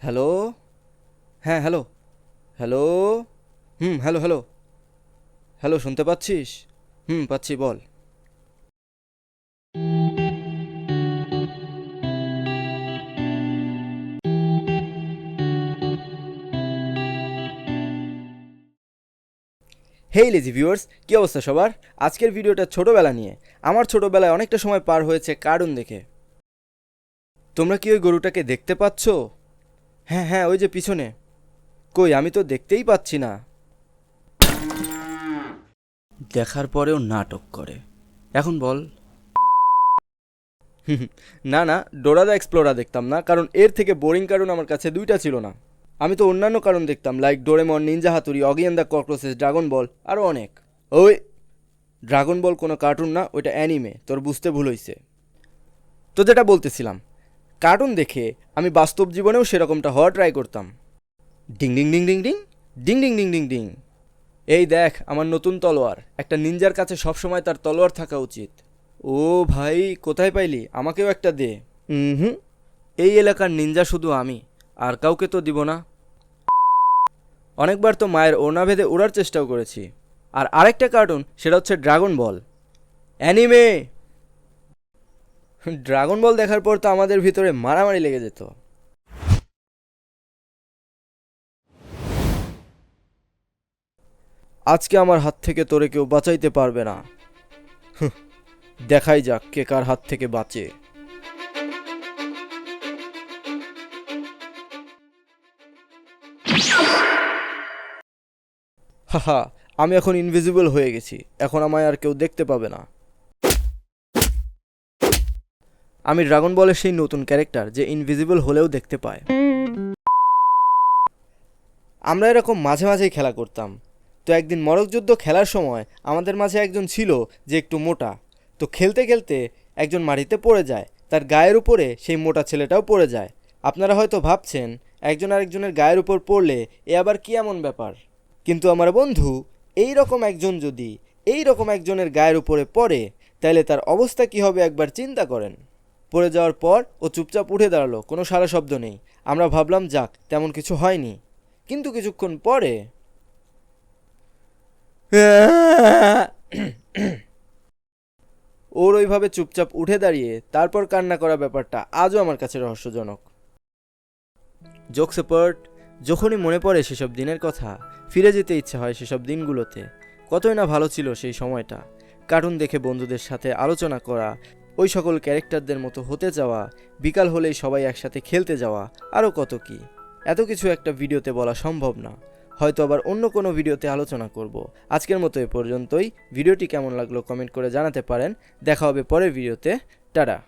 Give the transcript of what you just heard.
Hello. হ্যাঁ, hello. Hello. Hello, hello. Hello, শুনতে পাচ্ছিস? পাচ্ছি, বল। হেই লেজি ভিউয়ার্স, কী অবস্থা সবার? আজকের ভিডিওটা ছোটোবেলা নিয়ে। আমার ছোটোবেলায় অনেকটা সময় পার হয়েছে কার্টুন দেখে। তোমরা কি ওই গরুটাকে দেখতে পাচ্ছ? হ্যাঁ হ্যাঁ, ওই যে পিছনে। কই, আমি তো দেখতেই পাচ্ছি না। দেখার পরেও নাটক করে। এখন বল। না না, ডোরা দ্য এক্সপ্লোরা দেখতাম না, কারণ এর থেকে বোরিং কার্টুন আমার কাছে দুইটা ছিল না। আমি তো অন্যান্য কারণ দেখতাম, লাইক ডোরেমন, নিনজা হাতুড়ি, অগি অ্যান্ড দ্য ককরোচেস, ড্রাগন বল, আরও অনেক। ওই ড্রাগন বল কোনো কার্টুন না, ওইটা অ্যানিমে, তোর বুঝতে ভুল হইছে। তো যেটা বলতেছিলাম, কার্টুন দেখে আমি বাস্তব জীবনেও সেরকমটা হওয়ার ট্রাই করতাম। Ding ding ding ding ding ding ding ding ding ding. এই দেখ আমার নতুন তলোয়ার। একটা নিনজার কাছে সবসময় তার তলোয়ার থাকা উচিত। ও ভাই, কোথায় পাইলি? আমাকেও একটা দে। হুম, এই এলাকার নিনজা শুধু আমি, আর কাউকে তো দিব না। অনেকবার তো মায়ের ওড়না ভেদে উড়ার চেষ্টাও করেছি। আর আরেকটা কার্টুন, সেটা হচ্ছে ড্রাগন বল, অ্যানিমে। ড্রাগন বল দেখার পর তো আমাদের ভিতরে মারামারি লেগে যেত। আজকে আমার হাত থেকে তোরে কেউ বাঁচাইতে পারবে না। দেখাই যাক কে কার হাত থেকে বাঁচে। হাহা, আমি এখন ইনভিজিবল হয়ে গেছি। এখন আমায় আর কেউ দেখতে পাবে না। আমি ড্রাগন বলের সেই নতুন ক্যারেক্টার, যে ইনভিজিবল হলেও দেখতে পায়। আমরা এরকম মাঝে মাঝেই খেলা করতাম। তো একদিন মরকযুদ্ধ খেলার সময় আমাদের মাঝে একজন ছিল যে একটু মোটা। তো খেলতে খেলতে একজন মাটিতে পড়ে যায়, তার গায়ের উপরে সেই মোটা ছেলেটাও পড়ে যায়। আপনারা হয়তো ভাবছেন, একজন আরেকজনের গায়ের উপর পড়লে এ আবার কি এমন ব্যাপার? কিন্তু আমার বন্ধু, এই রকম একজনের গায়ের উপরে পড়ে, তাইলে তার অবস্থা কি হবে একবার চিন্তা করেন। পড়ে যাওয়ার পর ও চুপচাপ উঠে দাঁড়ালো, কোনো সারা শব্দ নেই। আমরা ভাবলাম যাক, তেমন কিছু হয়নি। কিন্তু কিছুক্ষণ পরে ওর ওইভাবে চুপচাপ উঠে দাঁড়িয়ে তারপর কান্না করা ব্যাপারটা আজও আমার কাছে রহস্যজনক। জোকস অ্যাপার্ট, যখনই মনে পড়ে সেসব দিনের কথা, ফিরে যেতে ইচ্ছে হয় সেসব দিনগুলোতে। কতই না ভালো ছিল সেই সময়টা। কার্টুন দেখে বন্ধুদের সাথে আলোচনা করা, ওই সকল ক্যারেক্টারদের মতো হতে যাওয়া, বিকাল হলেই সবাই একসাথে খেলতে যাওয়া, আরও কত কি। এত কিছু একটা ভিডিওতে বলা সম্ভব না, হয়তো আবার অন্য কোনো ভিডিওতে আলোচনা করব। আজকের মতো এ পর্যন্তই। ভিডিওটি কেমন লাগলো কমেন্ট করে জানাতে পারেন। দেখা হবে পরের ভিডিওতে। টাটা।